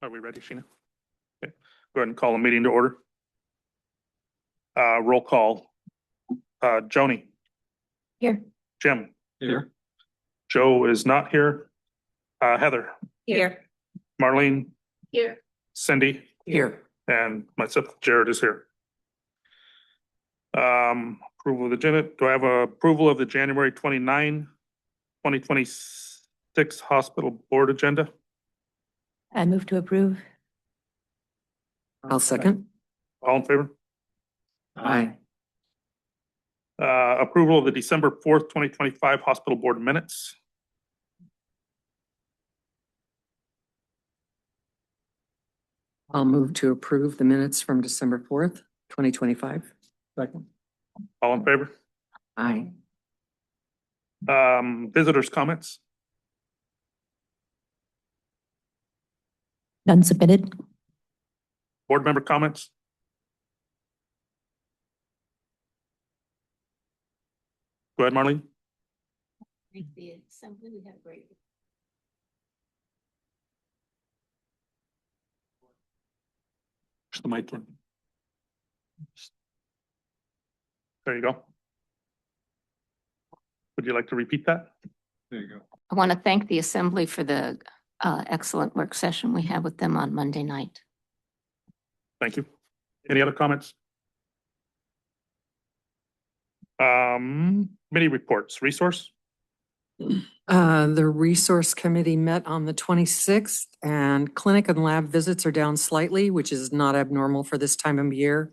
Are we ready, Sheena? Okay, go ahead and call the meeting to order. Roll call. Joni. Here. Jim. Here. Joe is not here. Heather. Here. Marlene. Here. Cindy. Here. And myself, Jared, is here. Approval of the agenda. Do I have approval of the January 29, 2026 hospital board agenda? I move to approve. I'll second. All in favor? Aye. Approval of the December 4th, 2025 hospital board minutes. I'll move to approve the minutes from December 4th, 2025. Second. All in favor? Aye. Visitors' comments. None submitted. Board member comments. Go ahead, Marlene. The assembly, we had a great. Push the mic in. There you go. Would you like to repeat that? There you go. I want to thank the Assembly for the excellent work session we had with them on Monday night. Thank you. Any other comments? Committee reports, resource. The resource committee met on the 26th and clinic and lab visits are down slightly, which is not abnormal for this time of year.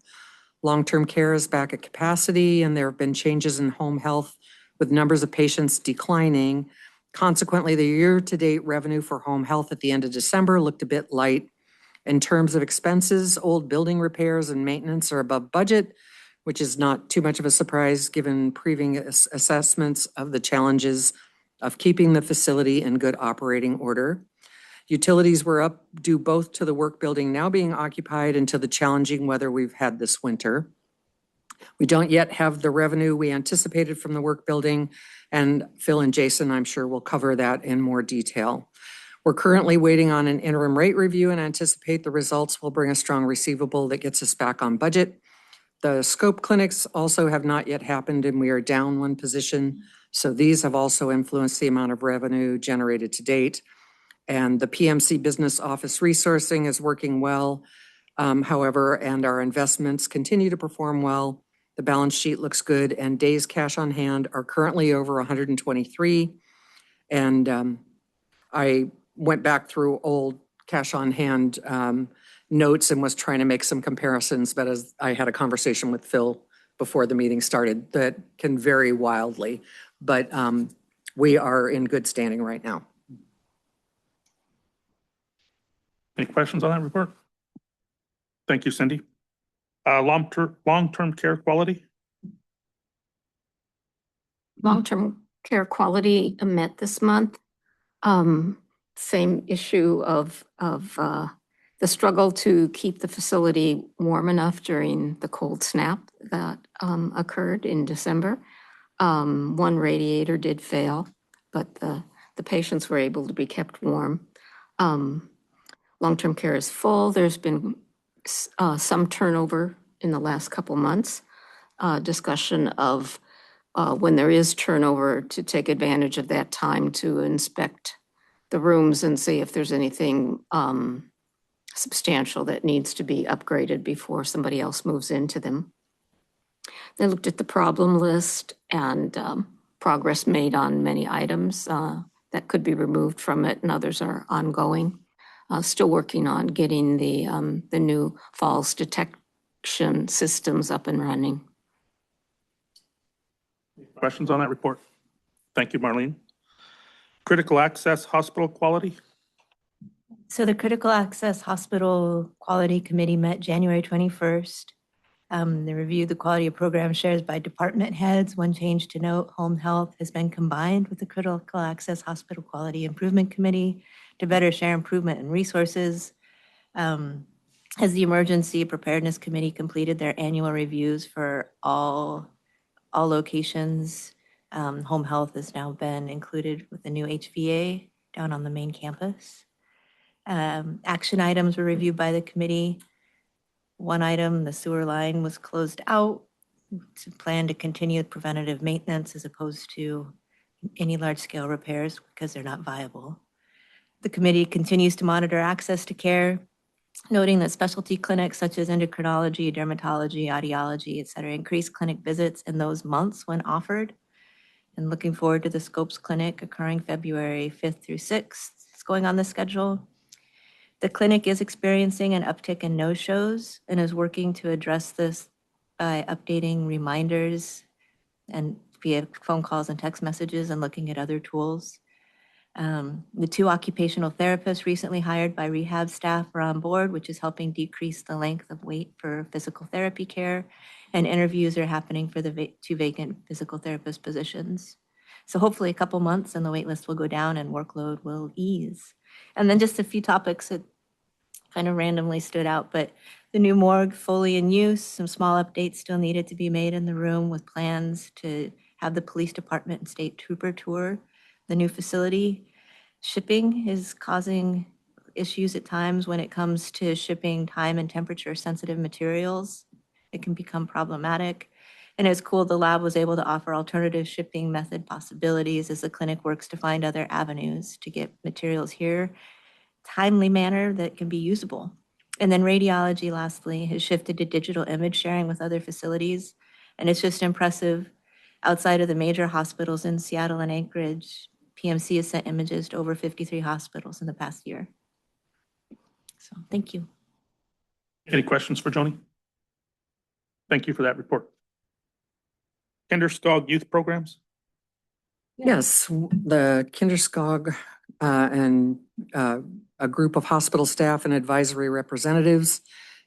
Long-term care is back at capacity and there have been changes in home health with numbers of patients declining. Consequently, the year-to-date revenue for home health at the end of December looked a bit light. In terms of expenses, old building repairs and maintenance are above budget, which is not too much of a surprise given previous assessments of the challenges of keeping the facility in good operating order. Utilities were up due both to the work building now being occupied and to the challenging weather we've had this winter. We don't yet have the revenue we anticipated from the work building, and Phil and Jason, I'm sure, will cover that in more detail. We're currently waiting on an interim rate review and anticipate the results will bring a strong receivable that gets us back on budget. The scope clinics also have not yet happened and we are down one position. So these have also influenced the amount of revenue generated to date. And the PMC business office resourcing is working well. However, and our investments continue to perform well. The balance sheet looks good and days cash on hand are currently over 123. And I went back through old cash on hand notes and was trying to make some comparisons, but as I had a conversation with Phil before the meeting started, that can vary wildly, but we are in good standing right now. Any questions on that report? Thank you, Cindy. Long-term care quality. Long-term care quality met this month. Same issue of the struggle to keep the facility warm enough during the cold snap that occurred in December. One radiator did fail, but the patients were able to be kept warm. Long-term care is full. There's been some turnover in the last couple months. Discussion of when there is turnover to take advantage of that time to inspect the rooms and see if there's anything substantial that needs to be upgraded before somebody else moves into them. They looked at the problem list and progress made on many items that could be removed from it, and others are ongoing. Still working on getting the new falls detection systems up and running. Questions on that report? Thank you, Marlene. Critical access hospital quality. So the Critical Access Hospital Quality Committee met January 21st. They reviewed the quality of program shares by department heads. One change to note, home health has been combined with the Critical Access Hospital Quality Improvement Committee to better share improvement and resources. As the Emergency Preparedness Committee completed their annual reviews for all locations, home health has now been included with the new HVA down on the main campus. Action items were reviewed by the committee. One item, the sewer line was closed out to plan to continue preventative maintenance as opposed to any large-scale repairs because they're not viable. The committee continues to monitor access to care, noting that specialty clinics such as endocrinology, dermatology, audiology, et cetera, increase clinic visits in those months when offered. And looking forward to the Scopes Clinic occurring February 5th through 6th. It's going on the schedule. The clinic is experiencing an uptick in no-shows and is working to address this by updating reminders and via phone calls and text messages and looking at other tools. The 2 occupational therapists recently hired by rehab staff are on board, which is helping decrease the length of wait for physical therapy care. And interviews are happening for the 2 vacant physical therapist positions. So hopefully a couple months and the wait list will go down and workload will ease. And then just a few topics that kind of randomly stood out, but the new morgue fully in use, some small updates still needed to be made in the room with plans to have the police department and state trooper tour the new facility. Shipping is causing issues at times when it comes to shipping time and temperature sensitive materials. It can become problematic. And it's cool the lab was able to offer alternative shipping method possibilities as the clinic works to find other avenues to get materials here, timely manner that can be usable. And then radiology, lastly, has shifted to digital image sharing with other facilities. And it's just impressive. Outside of the major hospitals in Seattle and Anchorage, PMC has sent images to over 53 hospitals in the past year. So thank you. Any questions for Joni? Thank you for that report. Kinderskog Youth Programs? Yes, the Kinderskog and a group of hospital staff and advisory representatives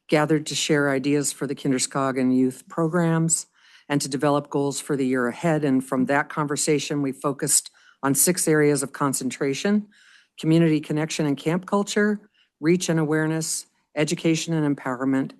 gathered to share ideas for the Kinderskog and youth programs and to develop goals for the year ahead. And from that conversation, we focused on 6 areas of concentration: community connection and camp culture, reach and awareness, education and empowerment,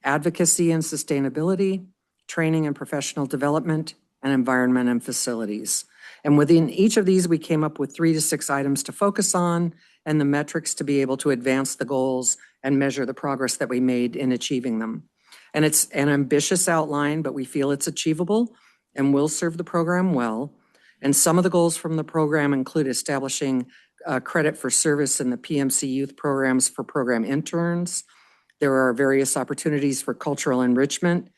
advocacy and sustainability, training and professional development, and environment and facilities. And within each of these, we came up with 3 to 6 items to focus on and the metrics to be able to advance the goals and measure the progress that we made in achieving them. And it's an ambitious outline, but we feel it's achievable and will serve the program well. And some of the goals from the program include establishing credit for service in the PMC youth programs for program interns. There are various opportunities for cultural enrichment,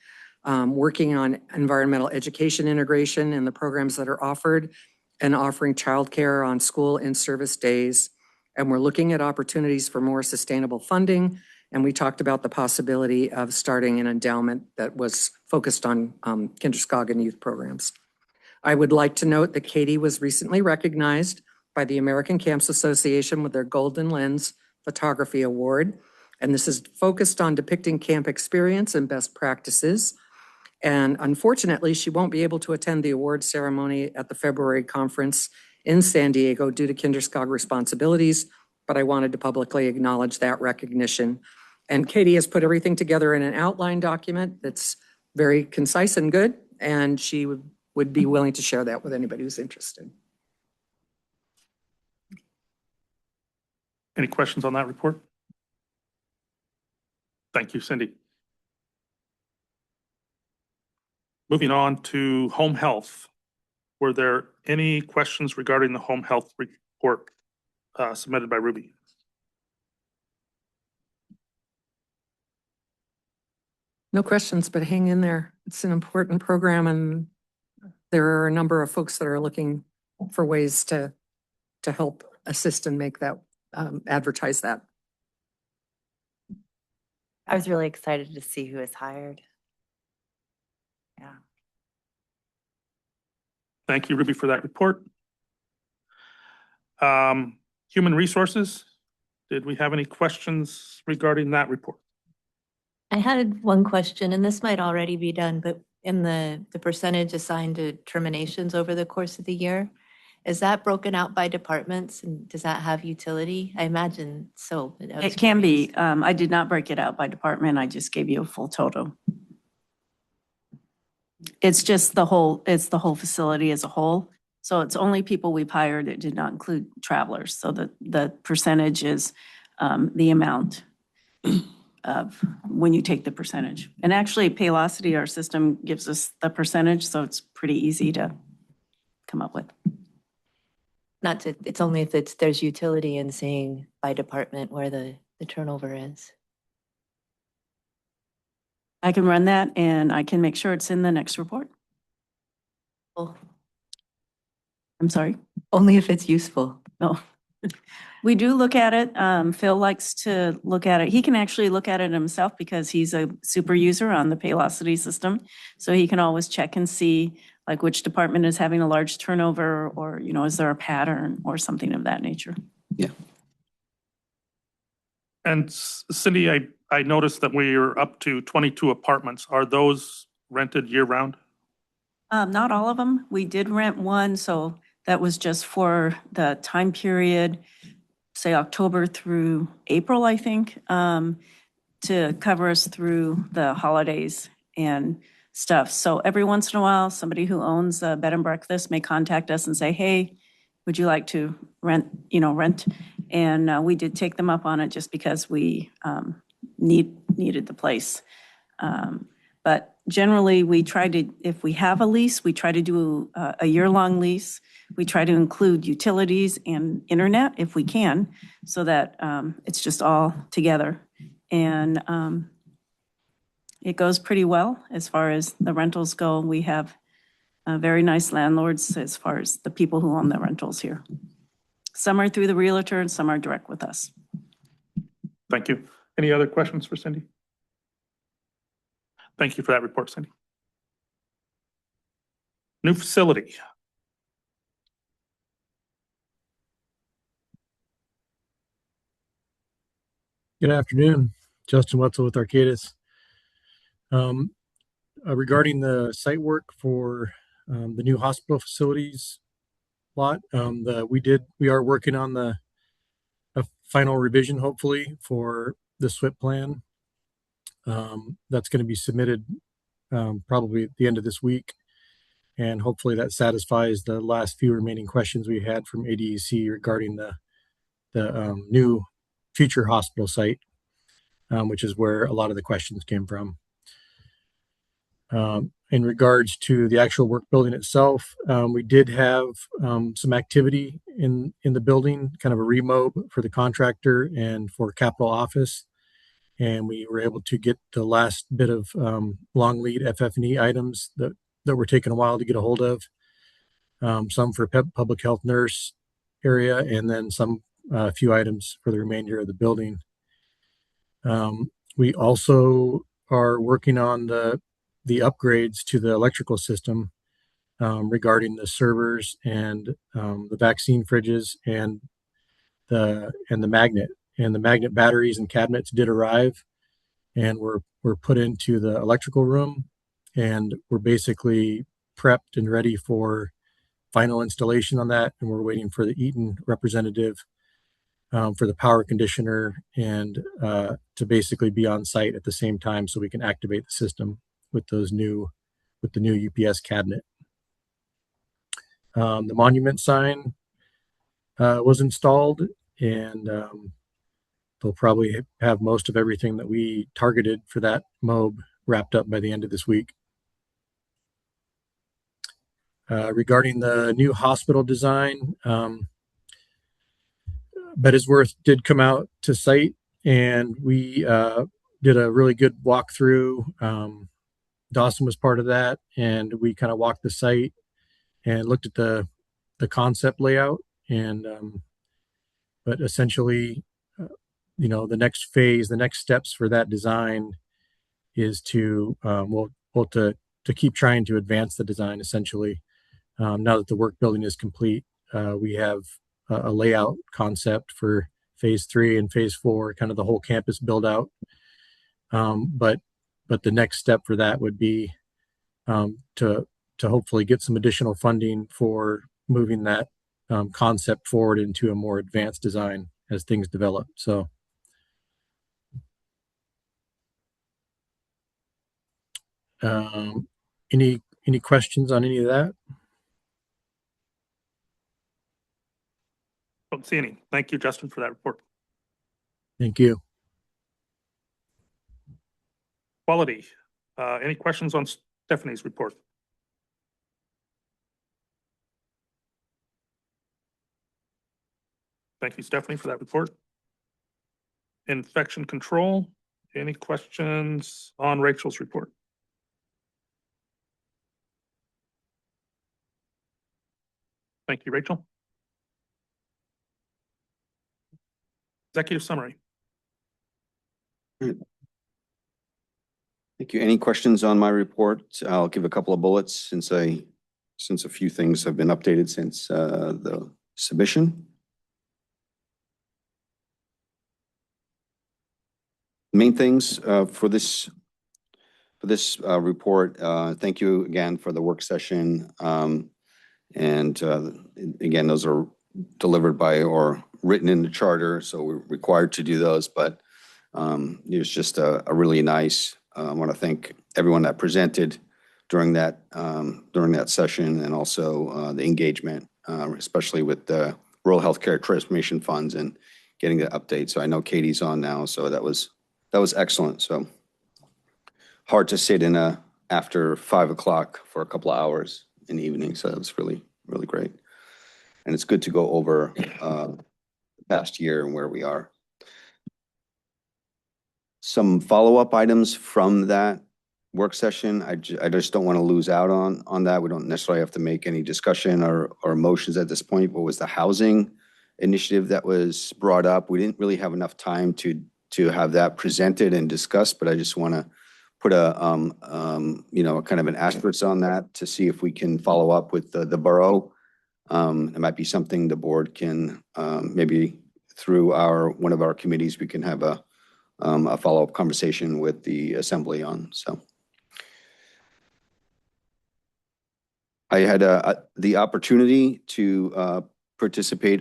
working on environmental education integration in the programs that are offered, and offering childcare on school in-service days. And we're looking at opportunities for more sustainable funding. And we talked about the possibility of starting an endowment that was focused on Kinderskog and youth programs. I would like to note that Katie was recently recognized by the American Camps Association with their Golden Lens Photography Award. And this is focused on depicting camp experience and best practices. And unfortunately, she won't be able to attend the award ceremony at the February conference in San Diego due to Kinderskog responsibilities, but I wanted to publicly acknowledge that recognition. And Katie has put everything together in an outline document that's very concise and good, and she would be willing to share that with anybody who's interested. Any questions on that report? Thank you, Cindy. Moving on to home health. Were there any questions regarding the home health report submitted by Ruby? No questions, but hang in there. It's an important program, and there are a number of folks that are looking for ways to help assist and make that, advertise that. I was really excited to see who was hired. Yeah. Thank you, Ruby, for that report. Human resources, did we have any questions regarding that report? I had one question, and this might already be done, but in the percentage assigned to terminations over the course of the year, is that broken out by departments, and does that have utility? I imagine so. But I was It can be. curious. I did not break it out by department. I just gave you a full total. It's just it's the whole facility as a whole. So it's only people we've hired. It did not include travelers. So the percentage is the amount of when you take the percentage. And actually, Paylocity, our system, gives us the percentage, so it's pretty easy to come up with. Not to, it's only if there's utility in seeing by department where the turnover is. I can run that and I can make sure it's in the next report. Oh, I'm sorry. only if it's useful. No. We do look at it. Phil likes to look at it. He can actually look at it himself because he's a super user on the Paylocity system. So he can always check and see like which department is having a large turnover or, you know, is there a pattern or something of that nature. And Cindy, I noticed that we're up to 22 apartments. Are those rented year round? Not all of them. We did rent one, so that was just for the time period, say October through April, I think, to cover us through the holidays and stuff. So every once in a while, somebody who owns a bed and breakfast may contact us and say, hey, would you like to rent? And we did take them up on it just because we needed the place. But generally, we try to, if we have a lease, we try to do a year-long lease. We try to include utilities and internet if we can, so that it's just all together. And it goes pretty well as far as the rentals go. We have very nice landlords as far as the people who own the rentals here. Some are through the realtor and some are direct with us. Thank you. Any other questions for Cindy? Thank you for that report, Cindy. New facility. Good afternoon, Justin Wetzel with Arcadis. Regarding the site work for the new hospital facilities lot, we are working on a final revision, hopefully, for the SWIP plan. That's going to be submitted probably at the end of this week, and hopefully that satisfies the last few remaining questions we had from ADEC regarding the new future hospital site, which is where a lot of the questions came from. In regards to the actual work building itself, we did have some activity in the building, kind of a remob for the contractor and for capital office. And we were able to get the last bit of long lead FF&E items that were taking a while to get a hold of. Some for public health nurse area, and then some few items for the remainder of the building. We also are working on the upgrades to the electrical system regarding the servers and the vaccine fridges and the magnet. And the magnet batteries and cabinets did arrive and were put into the electrical room, and we're basically prepped and ready for final installation on that. And we're waiting for the Eaton representative for the power conditioner and to basically be on site at the same time so we can activate the system with the new UPS cabinet. The monument sign was installed, and they'll probably have most of everything that we targeted for that MOB wrapped up by the end of this week. Regarding the new hospital design, Bettesworth did come out to site, and we did a really good walkthrough. Dawson was part of that, and we kind of walked the site and looked at the concept layout. And but essentially, the next phase, the next steps for that design is to to keep trying to advance the design. Essentially, now that the work building is complete, we have a layout concept for phase 3 and phase 4, kind of the whole campus build out. But the next step for that would be to hopefully get some additional funding for moving that concept forward into a more advanced design as things develop. So any questions on any of that? Don't see any. Thank you, Justin, for that report. Thank you. Quality. Any questions on Stephanie's report? Thank you, Stephanie, for that report. Infection control. Any questions on Rachel's report? Thank you, Rachel. Executive summary. Thank you. Any questions on my report? I'll give a couple of bullets since a few things have been updated since the submission. Main things for this report. Thank you again for the work session. And again, those are delivered by or written in the charter, so we're required to do those. But it was just a really nice. I want to thank everyone that presented during that session, and also the engagement, especially with the rural healthcare transformation funds and getting the update. So I know Katie's on now, so that was excellent. So hard to sit in after 5 o'clock for a couple of hours in the evening. So that was really, really great. And it's good to go over the past year and where we are. Some follow-up items from that work session. I just don't want to lose out on that. We don't necessarily have to make any discussion or motions at this point. What was the housing initiative that was brought up? We didn't really have enough time to have that presented and discussed, but I just want to put a kind of an asterisk on that to see if we can follow up with the borough. It might be something the board can maybe through one of our committees, we can have a follow-up conversation with the assembly on. So I had the opportunity to participate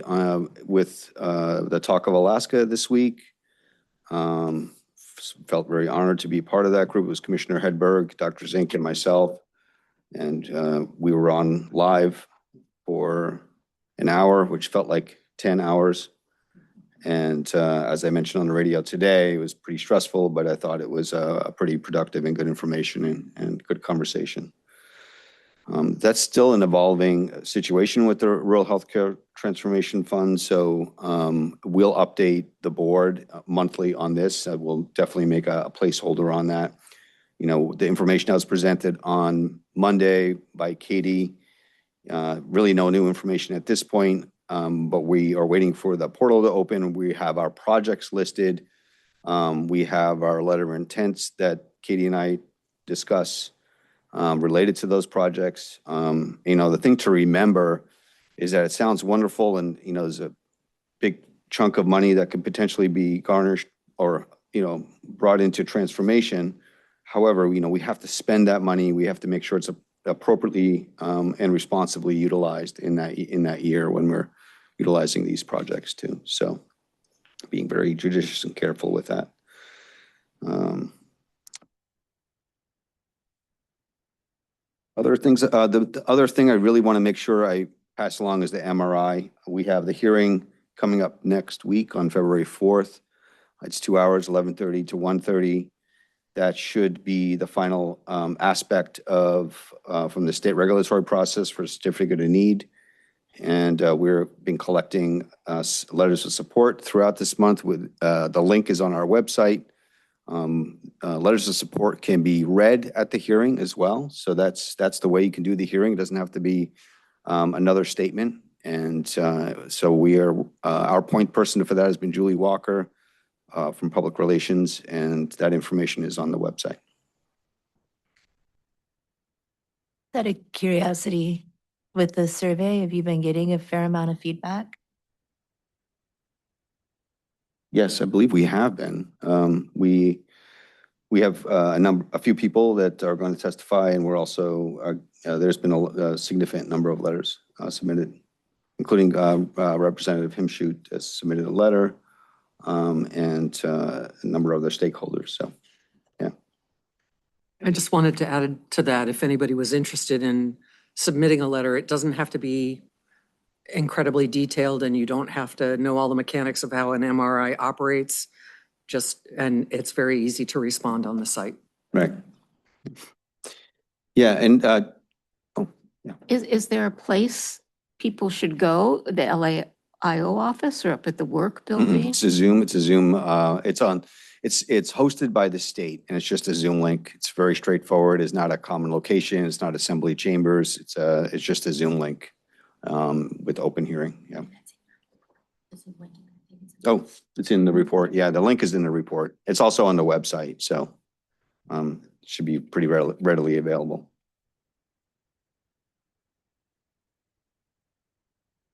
with the Talk of Alaska this week. Felt very honored to be part of that group. It was Commissioner Hedberg, Dr. Zink, and myself. And we were on live for an hour, which felt like 10 hours. And as I mentioned on the radio today, it was pretty stressful, but I thought it was a pretty productive and good information and good conversation. That's still an evolving situation with the Rural Healthcare Transformation Fund. So we'll update the board monthly on this. We'll definitely make a placeholder on that. You know, the information that was presented on Monday by Katie, really no new information at this point, but we are waiting for the portal to open. We have our projects listed. We have our letter of intents that Katie and I discuss related to those projects. The thing to remember is that it sounds wonderful, and there's a big chunk of money that could potentially be garnished or brought into transformation. However, we have to spend that money. We have to make sure it's appropriately and responsibly utilized in that year when we're utilizing these projects too. So being very judicious and careful with that. Other things, the other thing I really want to make sure I pass along is the MRI. We have the hearing coming up next week on February 4th. It's 2 hours, 11:30 to 1:30. That should be the final aspect of from the state regulatory process for certificate of need. And we've been collecting letters of support throughout this month. With the link is on our website. Letters of support can be read at the hearing as well. So that's the way you can do the hearing. It doesn't have to be another statement. And so we are, our point person for that has been Julie Walker from Public Relations, and that information is on the website. Out of curiosity, with the survey, have you been getting a fair amount of feedback? Yes, I believe we have been. We have a few people that are going to testify, and we're also there's been a significant number of letters submitted, including Representative Himshoot has submitted a letter, and a number of other stakeholders. So, yeah. I just wanted to add to that, if anybody was interested in submitting a letter, it doesn't have to be incredibly detailed, and you don't have to know all the mechanics of how an MRI operates. and it's very easy to respond on the site. Right. Yeah, and, Is there a place people should go, the LAIO office or up at the work building? it's a Zoom, it's hosted by the state and it's just a Zoom link. It's very straightforward. It's not a common location. It's not assembly chambers. It's just a Zoom link, with open hearing. Yeah. Oh, it's in the report. Yeah, the link is in the report. It's also on the website, so, should be pretty readily available.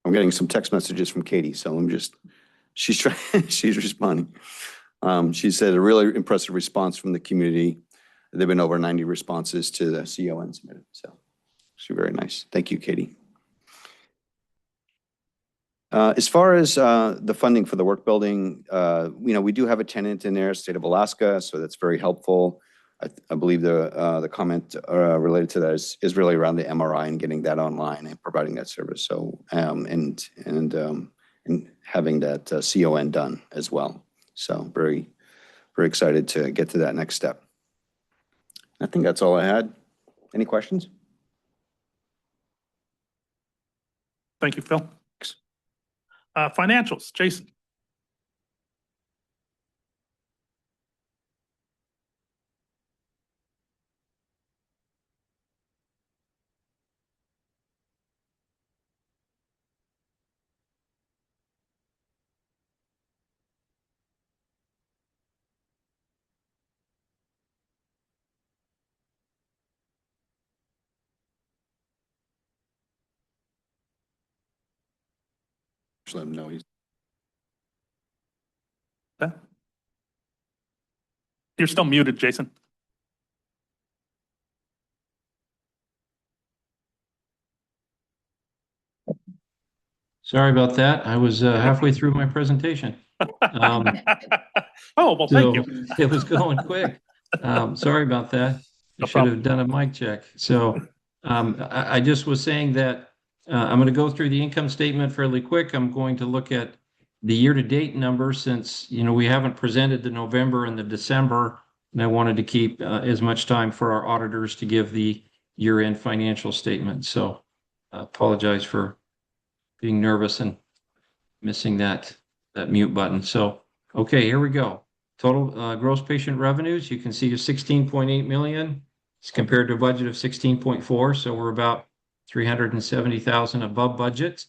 I'm getting some text messages from Katie, so she's responding. She said a really impressive response from the community. There've been over 90 responses to the CON submitted, so she's very nice. Thank you, Katie. As far as the funding for the work building, we do have a tenant in there, State of Alaska, so that's very helpful. I believe the comment related to that is really around the MRI and getting that online and providing that service. So and having that CON done as well. So very excited to get to that next step. I think that's all I had. Any questions? Thank you, Phil. Financials, Jason. Just let him know he's. You're still muted, Jason. Sorry about that. I was halfway through my presentation. Oh, well, thank you. It was going quick. Sorry about that. No I should have done a mic check. So I just was saying that I'm going to go through the income statement fairly quick. I'm going to look at the year-to-date numbers since, we haven't presented the November and the December, and I wanted to keep as much time for our auditors to give the year-end financial statement. So I apologize for being nervous and missing that mute button. So, okay, here we go. Total gross patient revenues, you can see is 16.8 million. It's compared to a budget of 16.4. So we're about 370,000 above budget,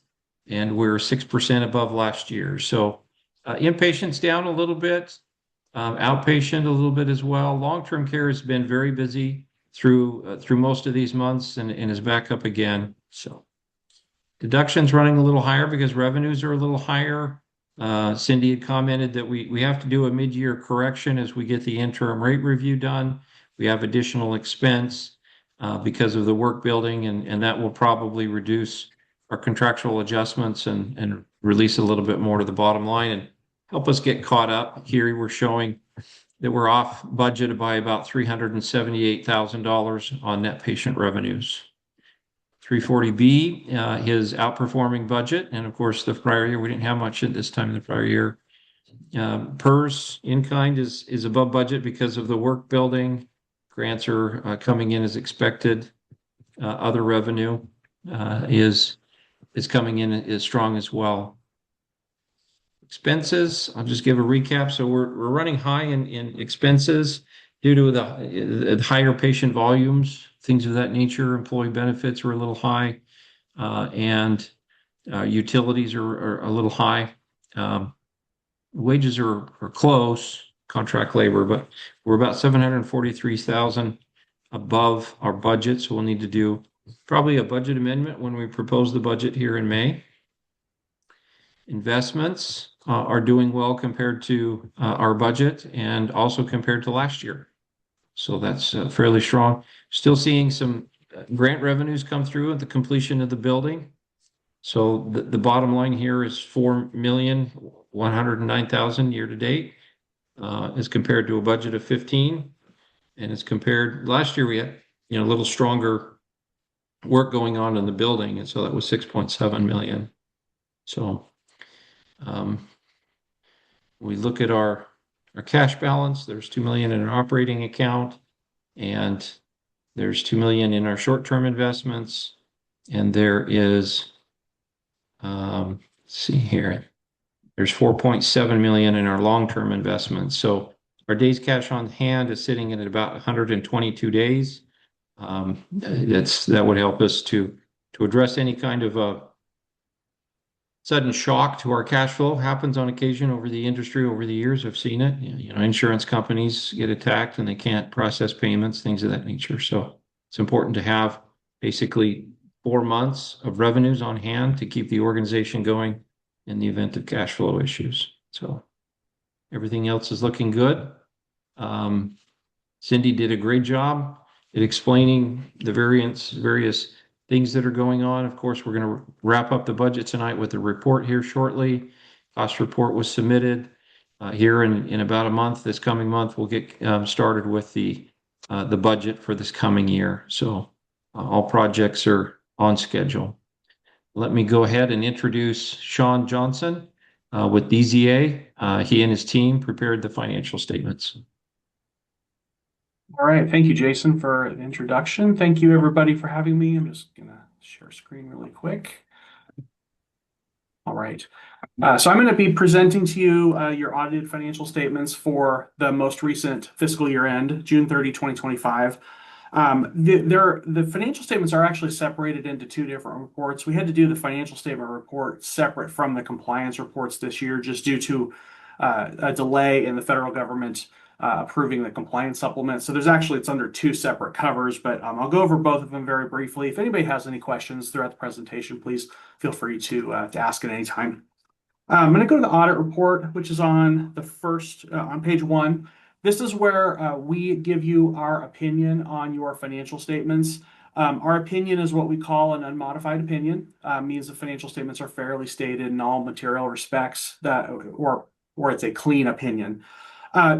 and we're 6% above last year. So inpatients down a little bit, outpatient a little bit as well. Long-term care has been very busy through most of these months and is back up again. So deductions running a little higher because revenues are a little higher. Cindy had commented that we have to do a mid-year correction as we get the interim rate review done. We have additional expense because of the work building, and that will probably reduce our contractual adjustments and release a little bit more to the bottom line and help us get caught up. Here we're showing that we're off budget by about $378,000 on net patient revenues. 340B is outperforming budget. And of course, the prior year, we didn't have much at this time in the prior year. PERS in-kind is above budget because of the work building. Grants are coming in as expected. Other revenue is coming in as strong as well. Expenses, I'll just give a recap. So we're running high in expenses due to the higher patient volumes, things of that nature. Employee benefits are a little high, and utilities are a little high. Wages are close, contract labor, but we're about 743,000 above our budget. So we'll need to do probably a budget amendment when we propose the budget here in May. Investments are doing well compared to our budget and also compared to last year. So that's fairly strong. Still seeing some grant revenues come through at the completion of the building. So the bottom line here is 4,109,000 year to date, as compared to a budget of 15. And as compared, last year we had, a little stronger work going on in the building. And so that was 6.7 million. So we look at our our cash balance. There's 2 million in an operating account, and there's 2 million in our short-term investments. And there is, let's see here, there's 4.7 million in our long-term investments. So our days cash on hand is sitting at about 122 days. That would help us to address any kind of a sudden shock to our cash flow. Happens on occasion over the industry over the years. I've seen it. Insurance companies get attacked and they can't process payments, things of that nature. So it's important to have basically 4 months of revenues on hand to keep the organization going in the event of cash flow issues. So everything else is looking good. Cindy did a great job at explaining the various things that are going on. Of course, we're going to wrap up the budget tonight with the report here shortly. Cost report was submitted here in about a month. This coming month, we'll get started with the budget for this coming year. So all projects are on schedule. Let me go ahead and introduce Sean Johnson with DZA. He and his team prepared the financial statements. All right. Thank you, Jason, for the introduction. Thank you, everybody, for having me. I'm just going to share screen really quick. All right. So I'm going to be presenting to you your audited financial statements for the most recent fiscal year end, June 30, 2025. The financial statements are actually separated into 2 different reports. We had to do the financial statement report separate from the compliance reports this year, just due to a delay in the federal government approving the compliance supplement. So it's under 2 separate covers, but I'll go over both of them very briefly. If anybody has any questions throughout the presentation, please feel free to ask at any time. I'm going to go to the audit report, which is on the first, on page 1. This is where we give you our opinion on your financial statements. Our opinion is what we call an unmodified opinion. Means the financial statements are fairly stated in all material respects, or it's a clean opinion.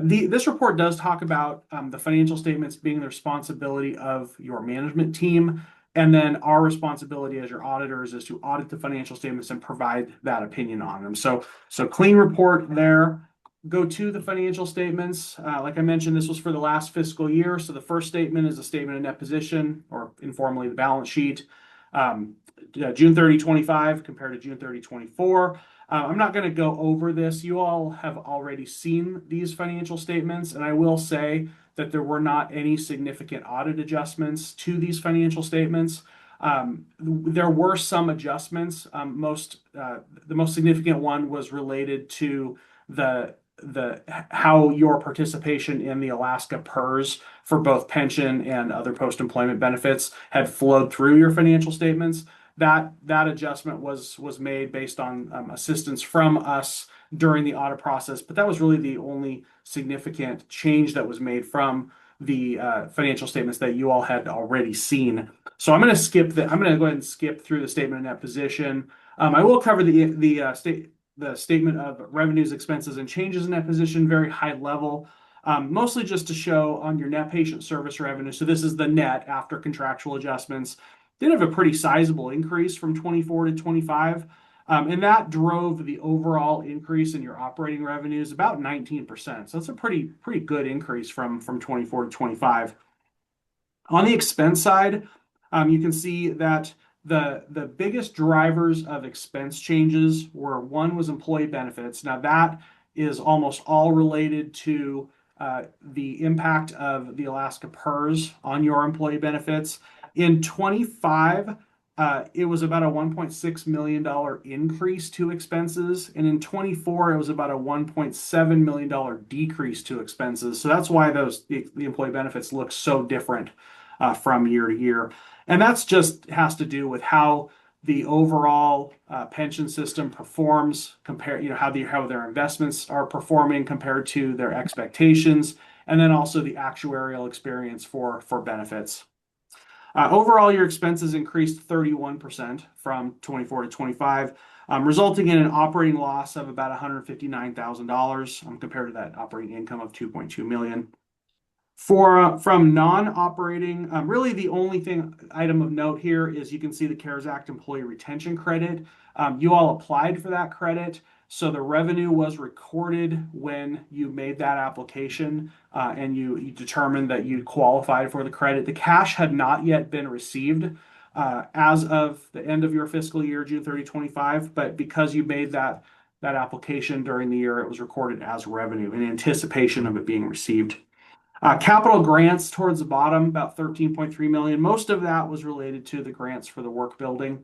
This report does talk about the financial statements being the responsibility of your management team, and then our responsibility as your auditors is to audit the financial statements and provide that opinion on them. So clean report there. Go to the financial statements. Like I mentioned, this was for the last fiscal year. So the first statement is a statement of net position, or informally the balance sheet. June 30, 25 compared to June 30, 24. I'm not going to go over this. You all have already seen these financial statements, and I will say that there were not any significant audit adjustments to these financial statements. There were some adjustments. The most significant one was related to how your participation in the Alaska PERS for both pension and other post-employment benefits had flowed through your financial statements. That adjustment was made based on assistance from us during the audit process, but that was really the only significant change that was made from the financial statements that you all had already seen. So I'm going to go ahead and skip through the statement of net position. I will cover the statement of revenues, expenses, and changes in net position, very high level, mostly just to show on your net patient service revenue. So this is the net after contractual adjustments. Did have a pretty sizable increase from 24 to 25. And that drove the overall increase in your operating revenues about 19%. So that's a pretty good increase from 24 to 25. On the expense side, you can see that the biggest drivers of expense changes were, one was employee benefits. Now that is almost all related to the impact of the Alaska PERS on your employee benefits. In 25, it was about a $1.6 million increase to expenses. And in 24, it was about a $1.7 million decrease to expenses. So that's why the employee benefits look so different from year to year. And that's just has to do with how the overall pension system performs, how their investments are performing compared to their expectations, and then also the actuarial experience for benefits. Overall, your expenses increased 31% from 24 to 25, resulting in an operating loss of about $159,000 compared to that operating income of $2.2 million. From non-operating, really the only item of note here is you can see the CARES Act employee retention credit. You all applied for that credit. So the revenue was recorded when you made that application and you determined that you qualified for the credit. The cash had not yet been received as of the end of your fiscal year, June 30, 25. But because you made that application during the year, it was recorded as revenue in anticipation of it being received. Capital grants towards the bottom, about 13.3 million. Most of that was related to the grants for the work building.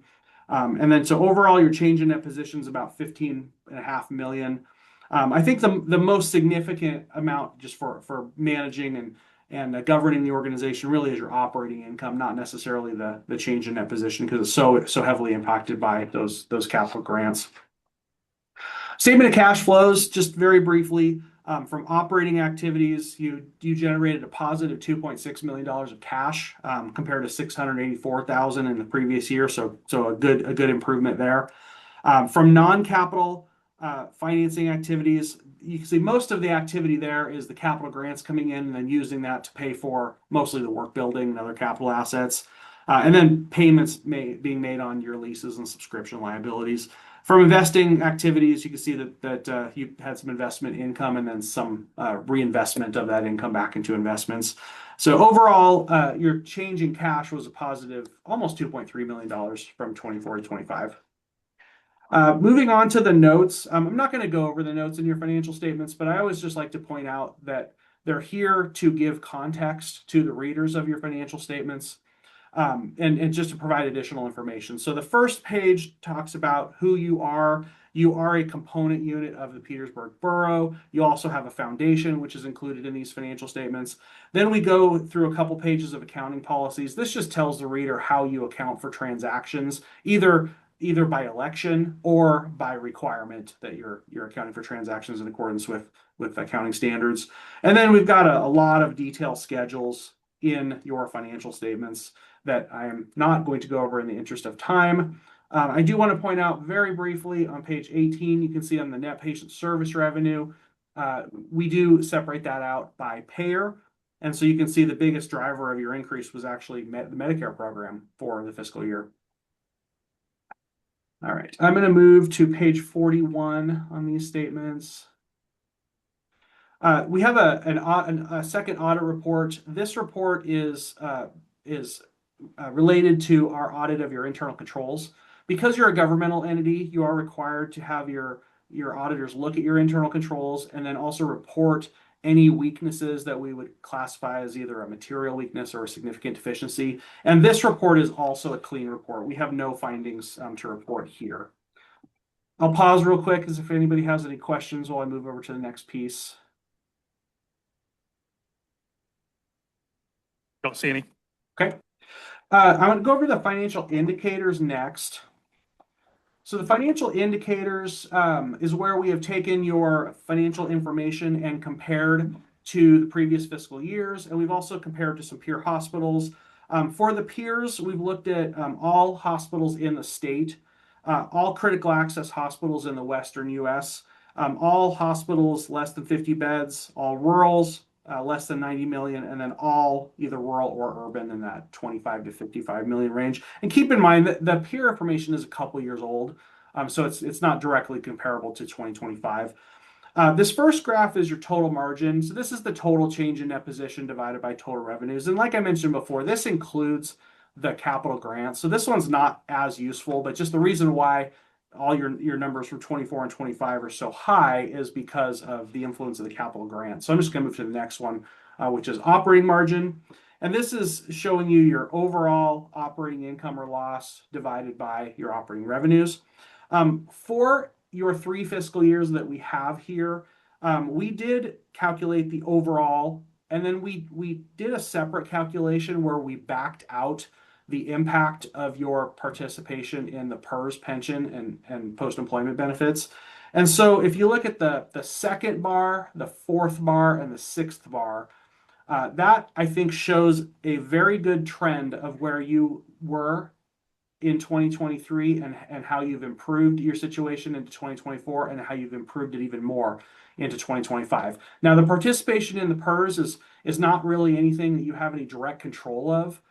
And then so overall, your change in net position is about 15.5 million. I think the most significant amount just for managing and governing the organization really is your operating income, not necessarily the change in net position, because it's so heavily impacted by those capital grants. Statement of cash flows, just very briefly. From operating activities, you generated a positive $2.6 million of cash compared to $684,000 in the previous year. So a good improvement there. From non-capital financing activities, you can see most of the activity there is the capital grants coming in and then using that to pay for mostly the work building and other capital assets. And then payments being made on your leases and subscription liabilities. From investing activities, you can see that you had some investment income and then some reinvestment of that income back into investments. So overall, your change in cash was a positive almost $2.3 million from 24 to 25. Moving on to the notes. I'm not going to go over the notes in your financial statements, but I always just like to point out that they're here to give context to the readers of your financial statements. And just to provide additional information. So the first page talks about who you are. You are a component unit of the Petersburg Borough. You also have a foundation, which is included in these financial statements. Then we go through a couple pages of accounting policies. This just tells the reader how you account for transactions, either by election or by requirement that you're accounting for transactions in accordance with accounting standards. And then we've got a lot of detailed schedules in your financial statements that I am not going to go over in the interest of time. I do want to point out very briefly on page 18, you can see on the net patient service revenue, we do separate that out by payer. And so you can see the biggest driver of your increase was actually the Medicare program for the fiscal year. All right, I'm going to move to page 41 on these statements. We have a second audit report. This report is related to our audit of your internal controls. Because you're a governmental entity, you are required to have your auditors look at your internal controls and then also report any weaknesses that we would classify as either a material weakness or a significant deficiency. And this report is also a clean report. We have no findings to report here. I'll pause real quick as if anybody has any questions while I move over to the next piece. Don't see any. Okay. I'm going to go over the financial indicators next. So the financial indicators is where we have taken your financial information and compared to the previous fiscal years. And we've also compared to some peer hospitals. For the peers, we've looked at all hospitals in the state, all critical access hospitals in the Western US, all hospitals less than 50 beds, all rurals, less than 90 million, and then all either rural or urban in that 25 to 55 million range. And keep in mind that the peer information is a couple years old, so it's not directly comparable to 2025. This first graph is your total margin. So this is the total change in net position divided by total revenues. And like I mentioned before, this includes the capital grants. So this one's not as useful, but just the reason why all your numbers from 24 and 25 are so high is because of the influence of the capital grant. So I'm just going to move to the next one, which is operating margin. And this is showing you your overall operating income or loss divided by your operating revenues. For your 3 fiscal years that we have here, we did calculate the overall, and then we did a separate calculation where we backed out the impact of your participation in the PERS pension and post-employment benefits. And so if you look at the second bar, the fourth bar, and the sixth bar, that I think shows a very good trend of where you were in 2023 and how you've improved your situation into 2024 and how you've improved it even more into 2025. Now, the participation in the PERS is not really anything that you have any direct control of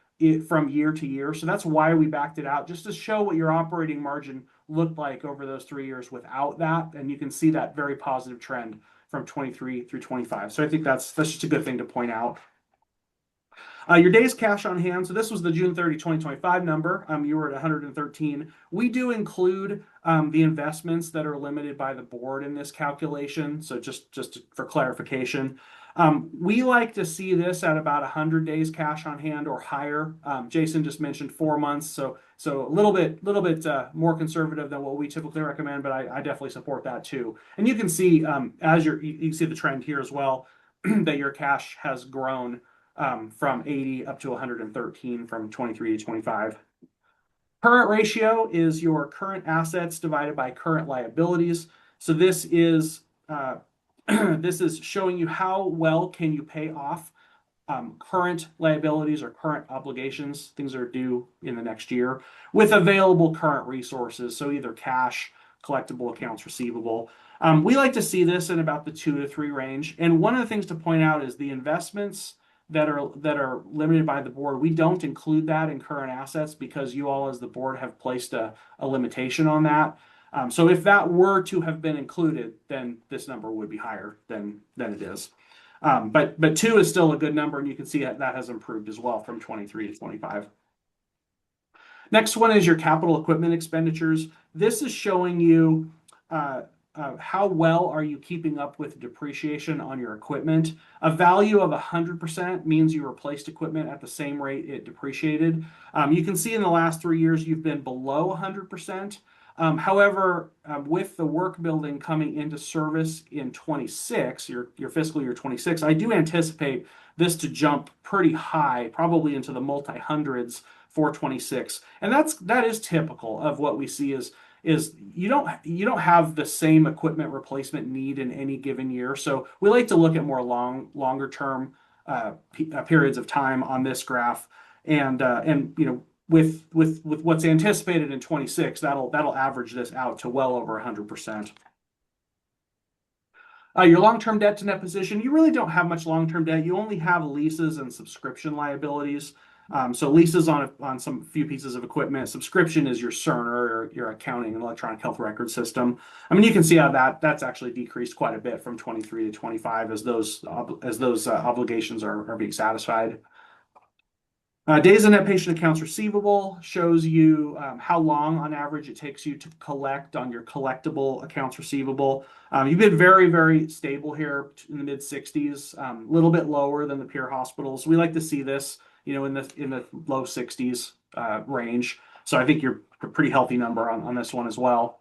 from year to year. So that's why we backed it out, just to show what your operating margin looked like over those 3 years without that. And you can see that very positive trend from 23 through 25. So I think that's just a good thing to point out. Your days cash on hand. So this was the June 30, 2025 number. You were at 113. We do include the investments that are limited by the board in this calculation. So just for clarification, we like to see this at about 100 days cash on hand or higher. Jason just mentioned 4 months. So a little bit more conservative than what we typically recommend, but I definitely support that too. And you can see as you can see the trend here as well, that your cash has grown from 80 up to 113 from 23 to 25. Current ratio is your current assets divided by current liabilities. So this is this is showing you how well can you pay off current liabilities or current obligations, things that are due in the next year, with available current resources. So either cash, collectible accounts receivable. We like to see this in about the 2 to 3 range. And one of the things to point out is the investments that are limited by the board. We don't include that in current assets because you all as the board have placed a limitation on that. So if that were to have been included, then this number would be higher than it is. But 2 is still a good number, and you can see that has improved as well from 23 to 25. Next one is your capital equipment expenditures. This is showing you how well are you keeping up with depreciation on your equipment. A value of 100% means you replaced equipment at the same rate it depreciated. You can see in the last 3 years you've been below 100%. However, with the work building coming into service in 26, your fiscal year 26, I do anticipate this to jump pretty high, probably into the multi-hundreds for 26. And that is typical of what we see is you don't have the same equipment replacement need in any given year. So we like to look at more longer term periods of time on this graph, and you know, with what's anticipated in 26, that'll average this out to well over 100%. Your long-term debt to net position, you really don't have much long-term debt. You only have leases and subscription liabilities. So leases on some few pieces of equipment. Subscription is your Cerner or your accounting and electronic health record system. I mean, you can see how that's actually decreased quite a bit from 23 to 25 as those obligations are being satisfied. Days in net patient accounts receivable shows you how long on average it takes you to collect on your collectible accounts receivable. You've been very, very stable here in the mid 60s, a little bit lower than the peer hospitals. We like to see this, you know, in the low 60s range. So I think you're a pretty healthy number on this one as well.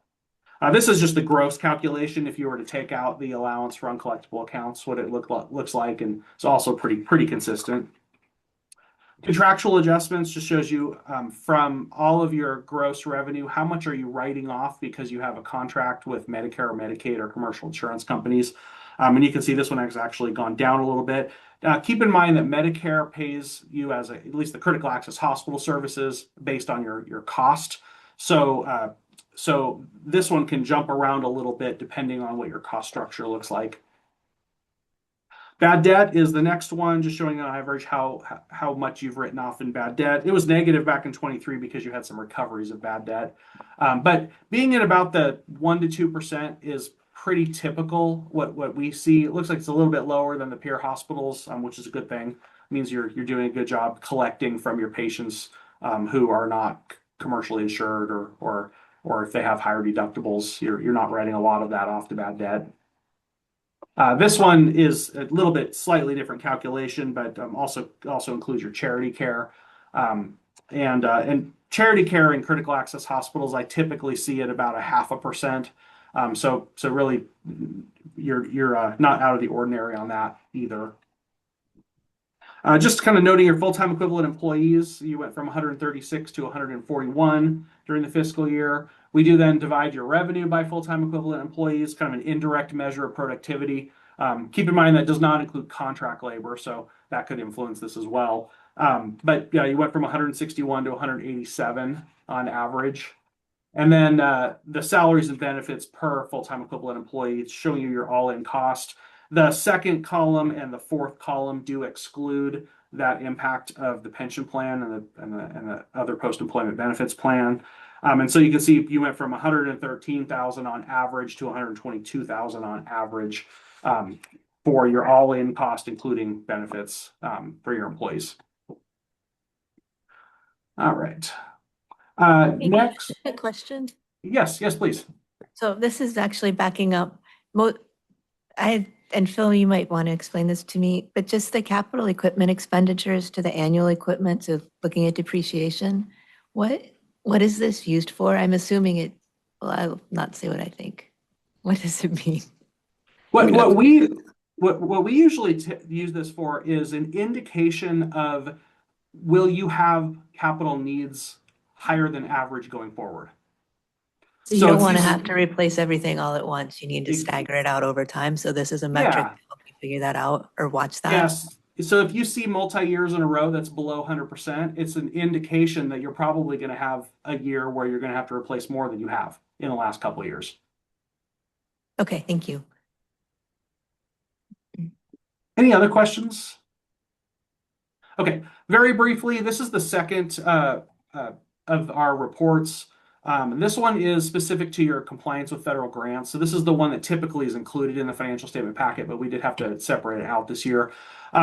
This is just the gross calculation. If you were to take out the allowance for uncollectible accounts, what it looks like, and it's also pretty consistent. Contractual adjustments just shows you from all of your gross revenue, how much are you writing off because you have a contract with Medicare or Medicaid or commercial insurance companies. And you can see this one has actually gone down a little bit. Keep in mind that Medicare pays you as at least the critical access hospital services based on your cost. So this one can jump around a little bit depending on what your cost structure looks like. Bad debt is the next one, just showing on average how much you've written off in bad debt. It was negative back in 23 because you had some recoveries of bad debt. But being at about the 1 to 2% is pretty typical. What we see, it looks like it's a little bit lower than the peer hospitals, which is a good thing. It means you're doing a good job collecting from your patients who are not commercially insured or if they have higher deductibles, you're not writing a lot of that off to bad debt. This one is a little bit slightly different calculation, but also includes your charity care. And charity care in critical access hospitals, I typically see at about 0.5%. So really, you're not out of the ordinary on that either. Just kind of noting your full-time equivalent employees, you went from 136 to 141 during the fiscal year. We do then divide your revenue by full-time equivalent employees, kind of an indirect measure of productivity. Keep in mind that does not include contract labor, so that could influence this as well. But yeah, you went from 161 to 187 on average. And then the salaries and benefits per full-time equivalent employee, it's showing you your all-in cost. The second column and the fourth column do exclude that impact of the pension plan and the other post-employment benefits plan. And so you can see you went from 113,000 on average to 122,000 on average for your all-in cost, including benefits for your employees. All right. Next, A question. yes, please. So this is actually backing up. And Phil, you might want to explain this to me, but just the capital equipment expenditures to the annual equipment, so looking at depreciation, what is this used for? I'm assuming it, well, I will not say what I think. What does it mean? What we usually use this for is an indication of, will you have capital needs higher than average going forward? So you don't want to have to replace everything all at once. You need to Ex- stagger it out over time. So this is a metric Yeah. to help you figure that out or watch that. Yes. So if you see multi-years in a row that's below 100%, it's an indication that you're probably going to have a year where you're going to have to replace more than you have in the last couple of years. Okay, thank you. Any other questions? Okay, very briefly, this is the second of our reports. This one is specific to your compliance with federal grants. So this is the one that typically is included in the financial statement packet, but we did have to separate it out this year.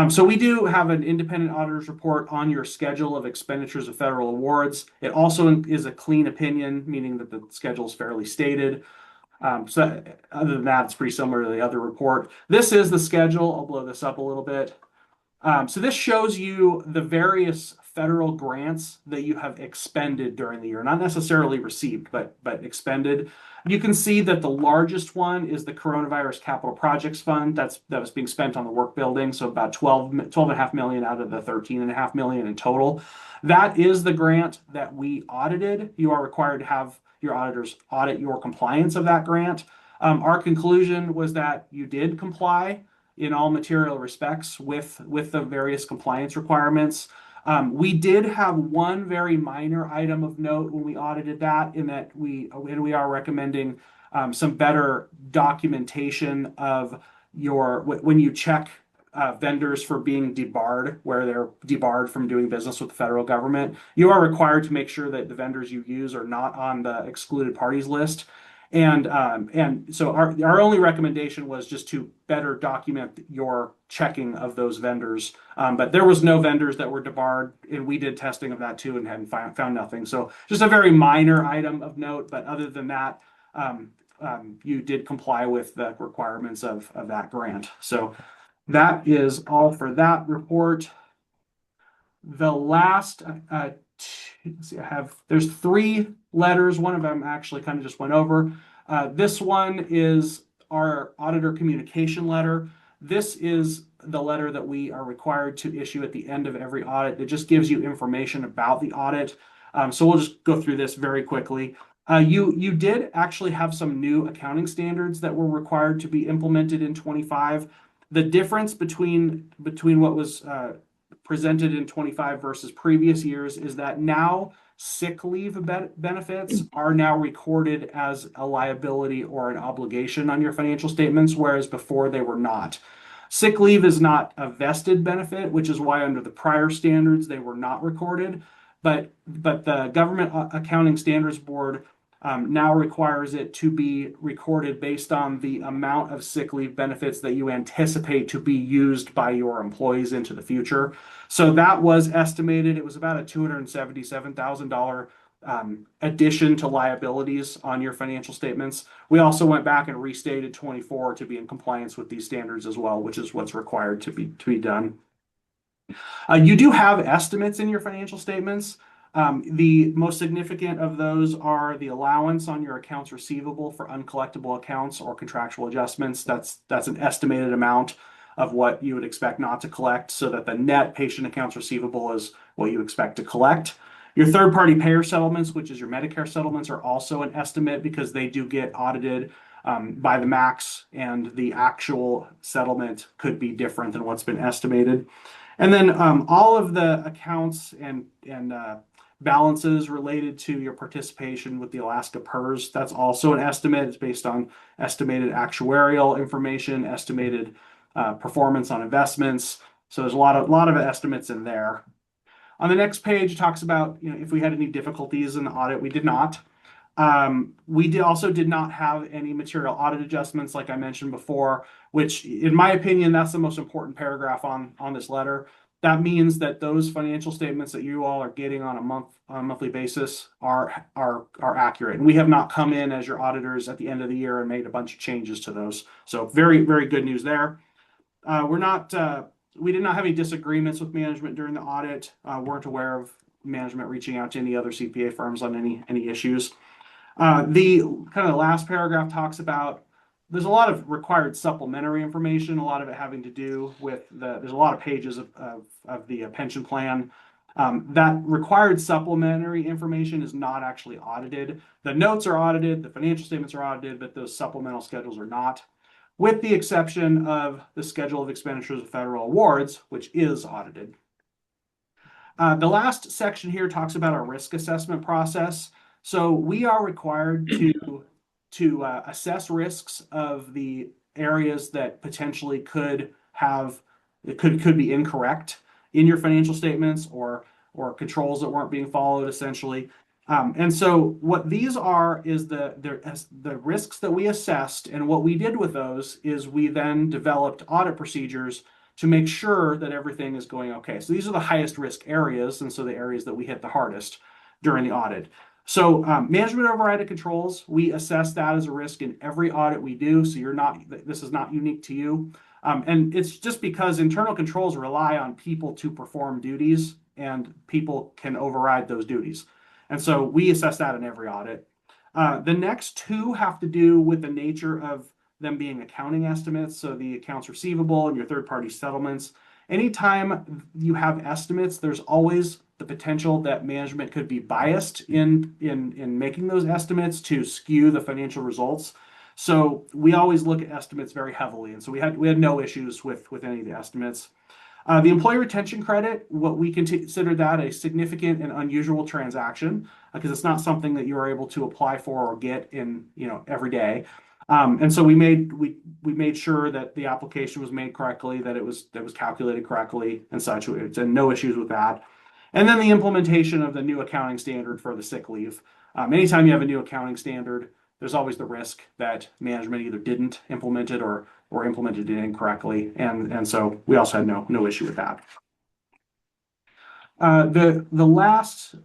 So we do have an independent auditor's report on your schedule of expenditures of federal awards. It also is a clean opinion, meaning that the schedule is fairly stated. So other than that, it's pretty similar to the other report. This is the schedule. I'll blow this up a little bit. So this shows you the various federal grants that you have expended during the year, not necessarily received, but expended. You can see that the largest one is the Coronavirus Capital Projects Fund. That was being spent on the work building. So about 12.5 million out of the 13.5 million in total. That is the grant that we audited. You are required to have your auditors audit your compliance of that grant. Our conclusion was that you did comply in all material respects with the various compliance requirements. We did have one very minor item of note when we audited that, in that we are recommending some better documentation of when you check vendors for being debarred, where they're debarred from doing business with the federal government. You are required to make sure that the vendors you use are not on the excluded parties list. And so our only recommendation was just to better document your checking of those vendors. But there was no vendors that were debarred, and we did testing of that too and hadn't found nothing. So just a very minor item of note, but other than that, you did comply with the requirements of that grant. So that is all for that report. The last, let's see, there's 3 letters. One of them actually kind of just went over. This one is our auditor communication letter. This is the letter that we are required to issue at the end of every audit. It just gives you information about the audit. So we'll just go through this very quickly. You did actually have some new accounting standards that were required to be implemented in 25. The difference between what was presented in 25 versus previous years is that now sick leave benefits are now recorded as a liability or an obligation on your financial statements, whereas before they were not. Sick leave is not a vested benefit, which is why under the prior standards they were not recorded. But the Government Accounting Standards Board now requires it to be recorded based on the amount of sick leave benefits that you anticipate to be used by your employees into the future. So that was estimated. It was about a $277,000 addition to liabilities on your financial statements. We also went back and restated 24 to be in compliance with these standards as well, which is what's required to be done. You do have estimates in your financial statements. The most significant of those are the allowance on your accounts receivable for uncollectible accounts or contractual adjustments. That's an estimated amount of what you would expect not to collect, so that the net patient accounts receivable is what you expect to collect. Your third-party payer settlements, which is your Medicare settlements, are also an estimate because they do get audited by the MACs, and the actual settlement could be different than what's been estimated. And then all of the accounts and balances related to your participation with the Alaska PERS, that's also an estimate. It's based on estimated actuarial information, estimated performance on investments. So there's a lot of estimates in there. On the next page, it talks about, if we had any difficulties in the audit. We did not. We also did not have any material audit adjustments, like I mentioned before, which in my opinion, that's the most important paragraph on this letter. That means that those financial statements that you all are getting on a monthly basis are accurate. And we have not come in as your auditors at the end of the year and made a bunch of changes to those. So very, very good news there. We did not have any disagreements with management during the audit. Weren't aware of management reaching out to any other CPA firms on any issues. The kind of the last paragraph talks about there's a lot of required supplementary information, a lot of it having to do with there's a lot of pages of the pension plan. That required supplementary information is not actually audited. The notes are audited, the financial statements are audited, but those supplemental schedules are not, with the exception of the schedule of expenditures of federal awards, which is audited. The last section here talks about our risk assessment process. So we are required to assess risks of the areas that potentially could be incorrect in your financial statements or controls that weren't being followed, essentially. And so what these are is the risks that we assessed, and what we did with those is we then developed audit procedures to make sure that everything is going okay. So these are the highest risk areas, and so the areas that we hit the hardest during the audit. So management override of controls, we assess that as a risk in every audit we do. So this is not unique to you. And it's just because internal controls rely on people to perform duties, and people can override those duties. And so we assess that in every audit. The next two have to do with the nature of them being accounting estimates. So the accounts receivable and your third-party settlements. Anytime you have estimates, there's always the potential that management could be biased in making those estimates to skew the financial results. So we always look at estimates very heavily. And so we had no issues with any of the estimates. The employee retention credit, what we consider that a significant and unusual transaction, because it's not something that you're able to apply for or get in every day. And so we made sure that the application was made correctly, that it was calculated correctly and such, and no issues with that. And then the implementation of the new accounting standard for the sick leave. Anytime you have a new accounting standard, there's always the risk that management either didn't implement it or implemented it incorrectly. And so we also had no issue with that. The last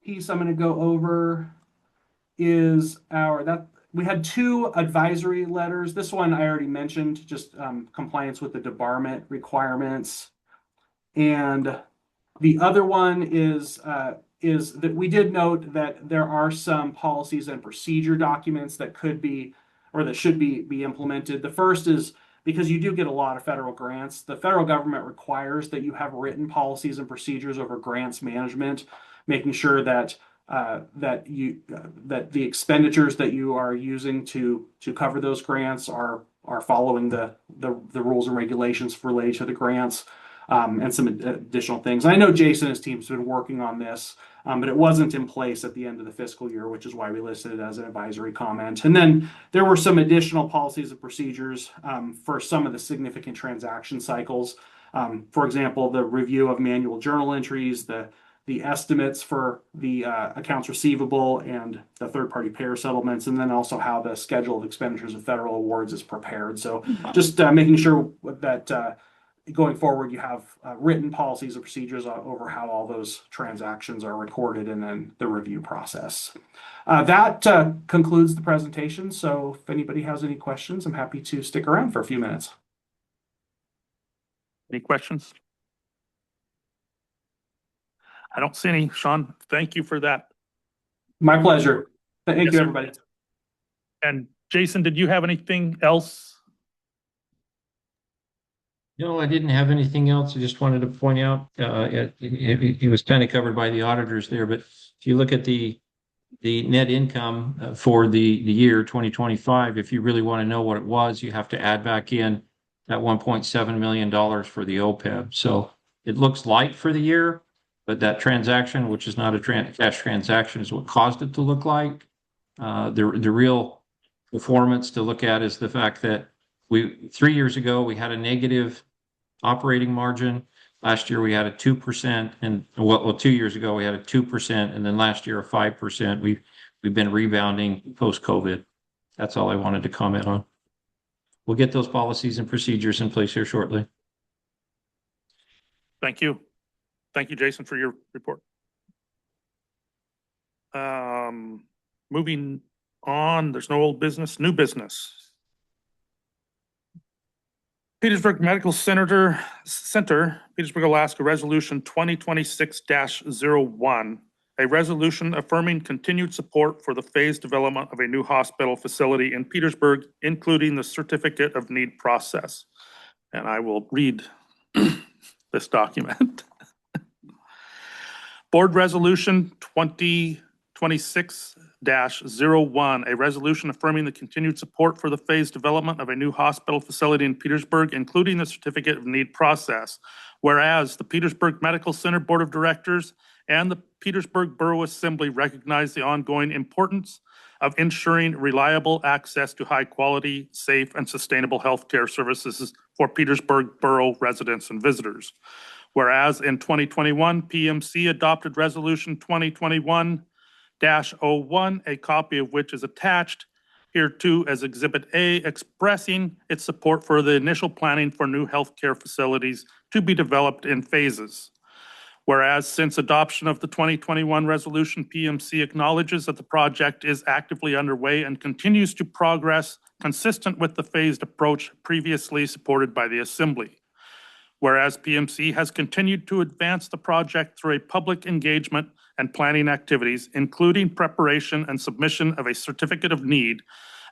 piece I'm going to go over is we had two advisory letters. This one I already mentioned, just compliance with the debarment requirements. And the other one is that we did note that there are some policies and procedure documents that could be, or that should be implemented. The first is because you do get a lot of federal grants. The federal government requires that you have written policies and procedures over grants management, making sure that the expenditures that you are using to cover those grants are following the rules and regulations related to the grants, and some additional things. I know Jason and his team's been working on this, but it wasn't in place at the end of the fiscal year, which is why we listed it as an advisory comment. And then there were some additional policies and procedures for some of the significant transaction cycles. For example, the review of manual journal entries, the estimates for the accounts receivable and the third-party payer settlements, and then also how the schedule of expenditures of federal awards is prepared. So just making sure that going forward, you have written policies and procedures over how all those transactions are recorded, and then the review process. That concludes the presentation. So if anybody has any questions, I'm happy to stick around for a few minutes. Any questions? I don't see any. Sean, thank you for that. My pleasure. Thank Yes, you, sir. everybody. And Jason, did you have anything else? No, I didn't have anything else. I just wanted to point out, it was kind of covered by the auditors there, but if you look at the net income for the year 2025, if you really want to know what it was, you have to add back in that $1.7 million for the OPEB. So it looks light for the year, but that transaction, which is not a cash transaction, is what caused it to look like. The real performance to look at is the fact that 3 years ago, we had a negative operating margin. Last year we had a 2%, and well, 2 years ago we had a 2%, and then last year a 5%. We've been rebounding post-COVID. That's all I wanted to comment on. We'll get those policies and procedures in place here shortly. Thank you. Thank you, Jason, for your report. Moving on, there's no old business, new business. Petersburg Medical Center, Petersburg, Alaska, Resolution 2026-01, a resolution affirming continued support for the phased development of a new hospital facility in Petersburg, including the certificate of need process. And I will read this document. Board Resolution 2026-01, a resolution affirming the continued support for the phased development of a new hospital facility in Petersburg, including the certificate of need process. Whereas the Petersburg Medical Center Board of Directors and the Petersburg Borough Assembly recognize the ongoing importance of ensuring reliable access to high quality, safe, and sustainable healthcare services for Petersburg Borough residents and visitors. Whereas in 2021, PMC adopted Resolution 2021-01, a copy of which is attached hereto as Exhibit A, expressing its support for the initial planning for new healthcare facilities to be developed in phases. Whereas since adoption of the 2021 resolution, PMC acknowledges that the project is actively underway and continues to progress consistent with the phased approach previously supported by the Assembly. Whereas PMC has continued to advance the project through a public engagement and planning activities, including preparation and submission of a certificate of need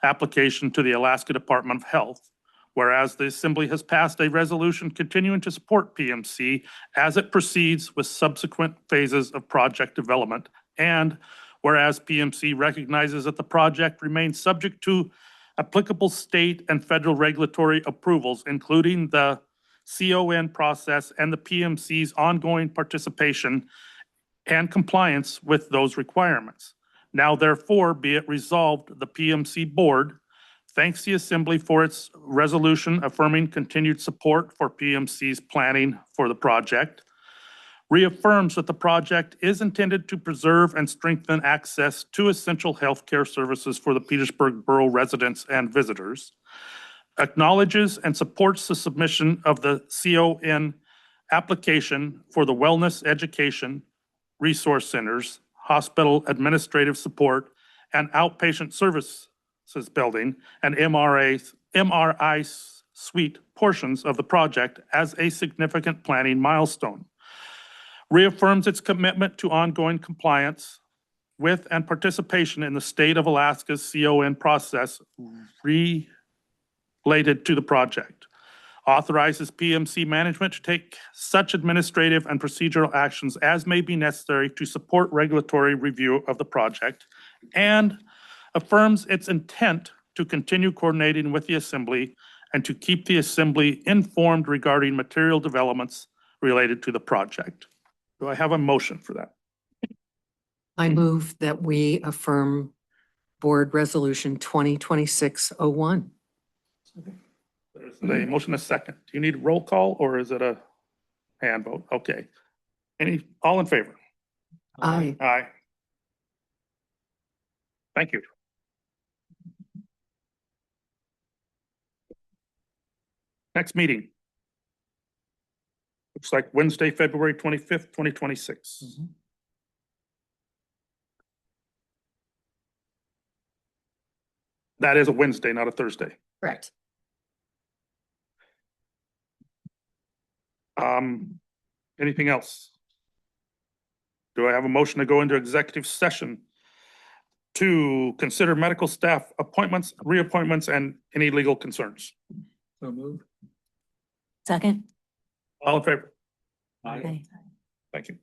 application to the Alaska Department of Health. Whereas the Assembly has passed a resolution continuing to support PMC as it proceeds with subsequent phases of project development. And whereas PMC recognizes that the project remains subject to applicable state and federal regulatory approvals, including the CON process and the PMC's ongoing participation and compliance with those requirements. Now, therefore, be it resolved, the PMC Board thanks the Assembly for its resolution affirming continued support for PMC's planning for the project, reaffirms that the project is intended to preserve and strengthen access to essential healthcare services for the Petersburg Borough residents and visitors, acknowledges and supports the submission of the CON application for the Wellness Education Resource Centers, Hospital Administrative Support, and Outpatient Services Building and MRI suite portions of the project as a significant planning milestone. Reaffirms its commitment to ongoing compliance with and participation in the state of Alaska's CON process related to the project. Authorizes PMC management to take such administrative and procedural actions as may be necessary to support regulatory review of the project, and affirms its intent to continue coordinating with the Assembly and to keep the Assembly informed regarding material developments related to the project. Do I have a motion for that? I move that we affirm Board Resolution 2026-01. There's a motion, a second. Do you need roll call or is it a hand vote? Okay. All in favor? Aye. Aye. Thank you. Next meeting. Looks like Wednesday, February 25th, 2026. That is a Wednesday, not a Thursday. Correct. Anything else? Do I have a motion to go into executive session to consider medical staff appointments, reappointments, and any legal concerns? So moved. Second? All in favor? Okay. Thank you.